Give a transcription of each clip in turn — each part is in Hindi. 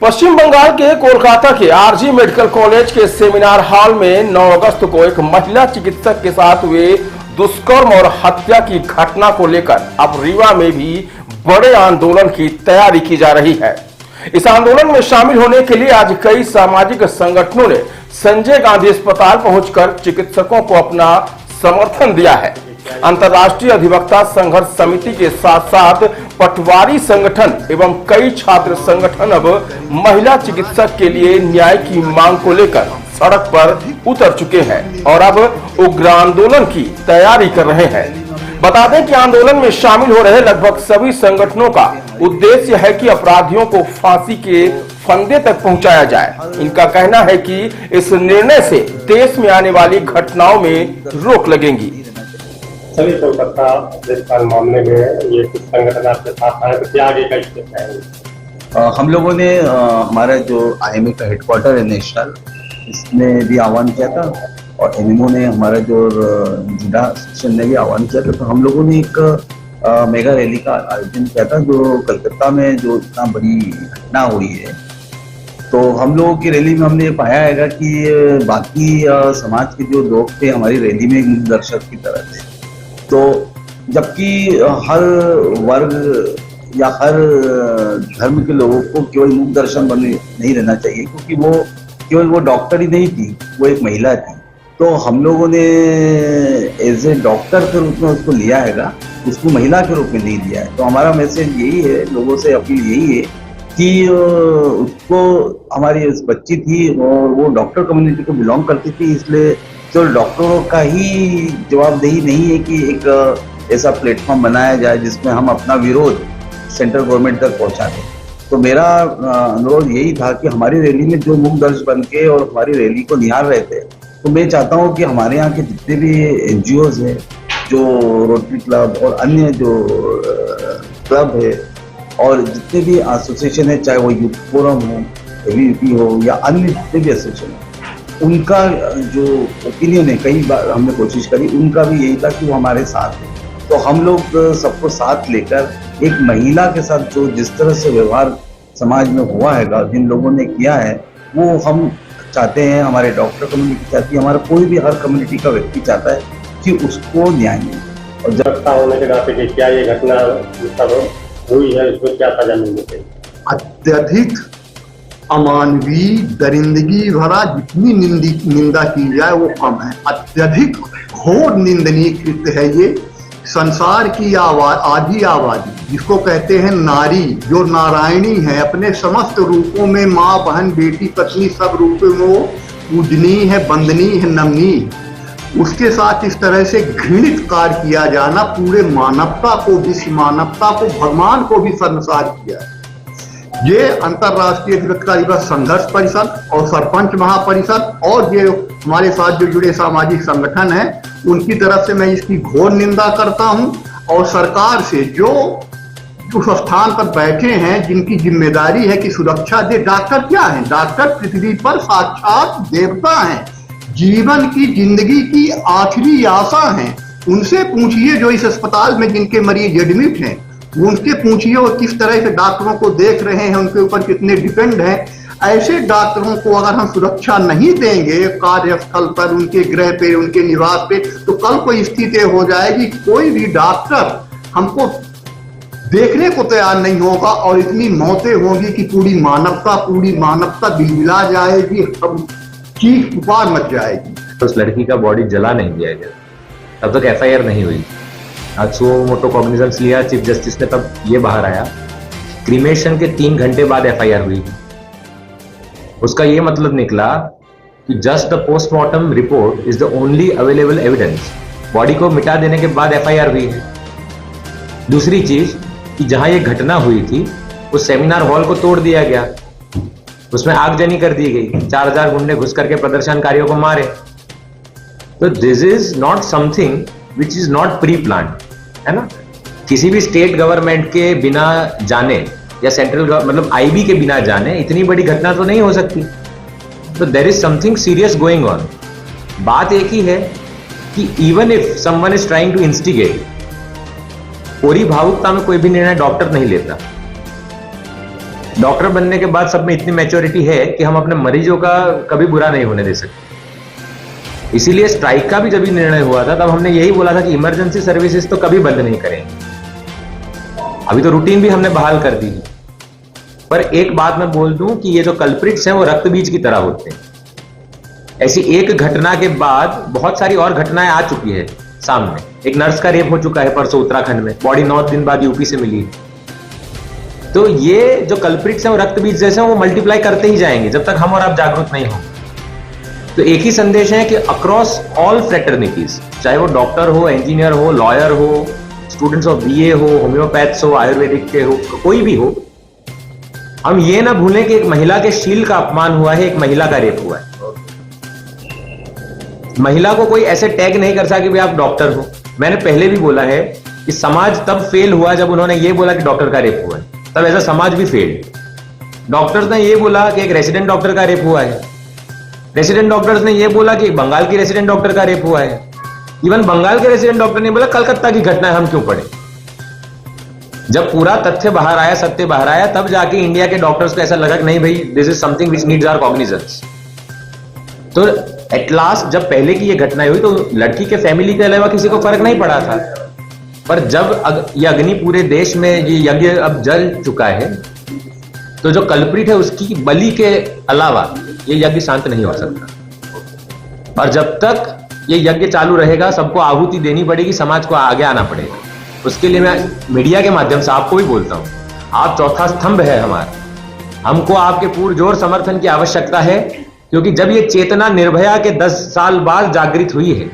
पश्चिम बंगाल के कोलकाता के आरजी मेडिकल कॉलेज के सेमिनार हॉल में 9 अगस्त को एक महिला चिकित्सक के साथ हुए दुष्कर्म और हत्या की घटना को लेकर अब रीवा में भी बड़े आंदोलन की तैयारी की जा रही है। इस आंदोलन में शामिल होने के लिए आज कई सामाजिक संगठनों ने संजय गांधी अस्पताल पहुंचकर चिकित्सकों को अपना समर्थन दिया है। अंतर्राष्ट्रीय अधिवक्ता संघर्ष समिति के साथ साथ पटवारी संगठन एवं कई छात्र संगठन अब महिला चिकित्सक के लिए न्याय की मांग को लेकर सड़क पर उतर चुके हैं और अब उग्र आंदोलन की तैयारी कर रहे हैं। बता दें कि आंदोलन में शामिल हो रहे लगभग सभी संगठनों का उद्देश्य है कि अपराधियों को फांसी के फंदे तक पहुंचाया जाए। इनका कहना है कि इस निर्णय से देश में आने वाली घटनाओं में रोक लगेगी। सभी कोलकाता देशपाल मामले में ये कुछ संगठन आपके साथ आए, तो क्या आगे का स्टेप है? हम लोगों ने हमारा जो IMA का हेडक्वार्टर है नेशनल, इसमें भी आह्वान किया था और एनएमओ ने हमारा जो जिला सेक्शन ने भी आह्वान किया था। तो हम लोगों ने एक मेगा रैली का आयोजन किया था जो कलकत्ता में जो इतना बड़ी घटना हुई है। तो हम लोगों की रैली में हमने ये पाया है कि बाकी समाज के जो लोग थे हमारी रैली में मूक दर्शक की तरह थे। तो जबकि हर वर्ग या हर धर्म के लोगों को केवल मूक दर्शन बने नहीं रहना चाहिए, क्योंकि वो केवल वो डॉक्टर ही नहीं थी, वो एक महिला थी। तो हम लोगों ने एज ए डॉक्टर के रूप में उसको लिया हैगा, उसको महिला के रूप में नहीं लिया है। तो हमारा मैसेज यही है, लोगों से अपील यही है कि उसको हमारी बच्ची थी और वो डॉक्टर कम्युनिटी को बिलोंग करती थी, इसलिए तो डॉक्टरों का ही जवाबदेही नहीं है कि एक ऐसा प्लेटफॉर्म बनाया जाए जिसमें हम अपना विरोध सेंट्रल गवर्नमेंट तक पहुंचा दें। तो मेरा अनुरोध यही था कि हमारी रैली में जो मूक दर्शक बन के और हमारी रैली को निहार रहे थे, तो मैं चाहता हूं कि हमारे यहाँ के जितने भी NGOs हैं, जो रोटरी क्लब और अन्य जो क्लब है और जितने भी एसोसिएशन है, चाहे वो यूथ फोरम हो, ABVP हो या अन्य जितने भी एसोसिएशन है, उनका जो ओपिनियन है, कई बार हमने कोशिश करी, उनका भी यही था कि वो हमारे साथ है। तो हम लोग सबको साथ लेकर एक महिला के साथ जो जिस तरह से व्यवहार समाज में हुआ है, जिन लोगों ने किया है, वो हम चाहते हैं, हमारे डॉक्टर कम्युनिटी चाहती है, हमारा कोई भी हर कम्युनिटी का व्यक्ति चाहता है कि उसको न्याय मिले। और जगता होने के नाते कि क्या ये घटना हुई है, इसमें क्या सजा मिलनी चाहिए? अत्यधिक अमानवीय, दरिंदगी भरा जितनी निंदा की जाए वो कम है। अत्यधिक घोर निंदनीय कृत्य है ये। संसार की आधी आबादी जिसको कहते हैं नारी, जो नारायणी है, अपने समस्त रूपों में, माँ, बहन, बेटी, पत्नी, सब रूपों में वो पूजनीय है, वंदनीय है, नमनीय। उसके साथ इस तरह से घृणित कार्य किया जाना पूरे मानवता को, विश्व मानवता को, भगवान को भी शर्मसार किया है। ये अंतर्राष्ट्रीय अधिवक्ता दिवस संघर्ष परिषद और सरपंच महापरिषद और ये हमारे साथ जो जुड़े सामाजिक संगठन हैं, उनकी तरफ से मैं इसकी घोर निंदा करता हूं। और सरकार से जो उस स्थान पर बैठे हैं, जिनकी जिम्मेदारी है कि सुरक्षा दे, डॉक्टर क्या है? डॉक्टर पृथ्वी पर साक्षात देवता हैं, जीवन की, जिंदगी की आखिरी आशा हैं। उनसे पूछिए जो इस अस्पताल में जिनके मरीज एडमिट हैं, उनके पूछिए वो किस तरह से डॉक्टरों को देख रहे हैं, उनके ऊपर कितने डिपेंड हैं। ऐसे डॉक्टरों को अगर हम सुरक्षा नहीं देंगे कार्यस्थल पर, उनके गृह पे, उनके निवास पे, तो कल को स्थिति हो जाएगी कोई भी डॉक्टर हमको देखने को तैयार नहीं होगा और इतनी मौतें होंगी कि पूरी मानवता बिलबिला जाएगी, सब चीख पुकार मच जाएगी। तो उस लड़की का बॉडी जला नहीं दिया गया, तब तक FIR नहीं हुई। आज सो मोटो कॉग्निजेंस लिया चीफ जस्टिस ने, तब ये बाहर आया क्रीमेशन के 3 घंटे बाद FIR हुई। उसका ये मतलब निकला कि just the postmortem report is the only available evidence. Body को मिटा देने के बाद FIR हुई है। दूसरी चीज कि जहां ये घटना हुई थी उस सेमिनार हॉल को तोड़ दिया गया, उसमें आगजनी कर दी गई, 4000 गुंडे घुस करके प्रदर्शनकारियों को मारे। तो this is not something which is not pre plan, है ना। किसी भी स्टेट गवर्नमेंट के बिना जाने या सेंट्रल मतलब IB के बिना जाने इतनी बड़ी घटना तो नहीं हो सकती। तो there is something serious going on. बात एक ही है कि even if someone is trying to instigate, पूरी भावुकता में कोई भी निर्णय डॉक्टर नहीं लेता। डॉक्टर बनने के बाद सब में इतनी मैच्योरिटी है कि हम अपने मरीजों का कभी बुरा नहीं होने दे सकते। इसीलिए स्ट्राइक का भी जब भी निर्णय हुआ था तब हमने यही बोला था कि इमरजेंसी सर्विसेज तो कभी बंद नहीं करेंगे। अभी तो रूटीन भी हमने बहाल कर दी है। पर एक बात मैं बोल दूं कि ये जो कल्प्रिट्स हैं वो रक्त बीज की तरह होते हैं। ऐसी एक घटना के बाद बहुत सारी और घटनाएं आ चुकी है सामने। एक नर्स का रेप हो चुका है परसों उत्तराखंड में, बॉडी 9 दिन बाद यूपी से मिली। तो ये जो कल्प्रिट्स हैं वो रक्त बीज जैसे हैं, वो मल्टीप्लाई करते ही जाएंगे जब तक हम और आप जागरूक नहीं होंगे। तो एक ही संदेश है कि अक्रॉस ऑल फ्रेटर्निटीज, चाहे वो डॉक्टर हो, इंजीनियर हो, लॉयर हो, स्टूडेंट्स ऑफ बीए हो, होम्योपैथ्स हो, आयुर्वेदिक के हो, कोई भी हो, हम ये ना भूलें कि एक महिला के शील का अपमान हुआ है, एक महिला का रेप हुआ है। महिला को कोई ऐसे टैग नहीं कर सकता कि भाई आप डॉक्टर हो। मैंने पहले भी बोला है कि समाज तब फेल हुआ जब उन्होंने ये बोला कि डॉक्टर का रेप हुआ है, तब ऐसा समाज भी फेल। डॉक्टर्स ने ये बोला कि एक रेसिडेंट डॉक्टर का रेप हुआ है, रेसिडेंट डॉक्टर्स ने ये बोला कि बंगाल की रेसिडेंट डॉक्टर का रेप हुआ है। इवन बंगाल के रेसिडेंट डॉक्टर ने बोला कलकत्ता की घटना है, हम क्यों पढ़े। जब पूरा तथ्य बाहर आया, सत्य बाहर आया, तब जाके इंडिया के डॉक्टर्स को ऐसा लगा कि नहीं भाई, this is something which needs our cognizance. तो एट लास्ट जब पहले की ये घटना हुई तो लड़की के फैमिली के अलावा किसी को फर्क नहीं पड़ा था। पर जब ये अग्नि पूरे देश में ये यज्ञ अब जल चुका है, तो जो कल्प्रिट है उसकी बलि के अलावा ये यज्ञ शांत नहीं हो सकता। और जब तक ये यज्ञ चालू रहेगा, सबको आहुति देनी पड़ेगी, समाज को आगे आना पड़ेगा। उसके लिए मैं मीडिया के माध्यम से आपको भी बोलता हूं, आप चौथा स्तंभ है हमारा। हमको आपके पुरजोर समर्थन की आवश्यकता है, क्योंकि जब ये चेतना निर्भया के 10 साल बाद जागृत हुई है,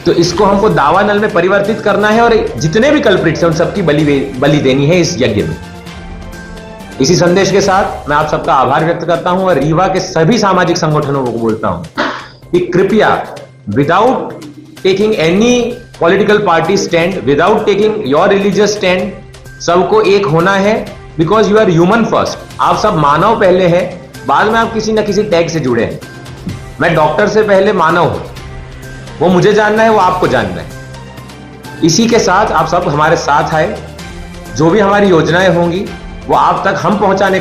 तो इसको हमको दावानल में परिवर्तित करना है और जितने भी कल्प्रिट्स हैं उन सबकी बलि देनी है इस यज्ञ में। इसी संदेश के साथ मैं आप सबका आभार व्यक्त करता हूं और रीवा के सभी सामाजिक संगठनों को बोलता हूं कि कृपया without taking any political party stand, without taking your religious stand, सबको एक होना है। Because you are human first. आप सब मानव पहले हैं, बाद में आप किसी ना किसी टैग से जुड़े हैं। मैं डॉक्टर से पहले मानव हूं, वो मुझे जानना है, वो आपको जानना है। इसी के साथ आप सब हमारे साथ आए, जो भी हमारी योजनाएं होंगी वो आप तक हम पहुंचाने का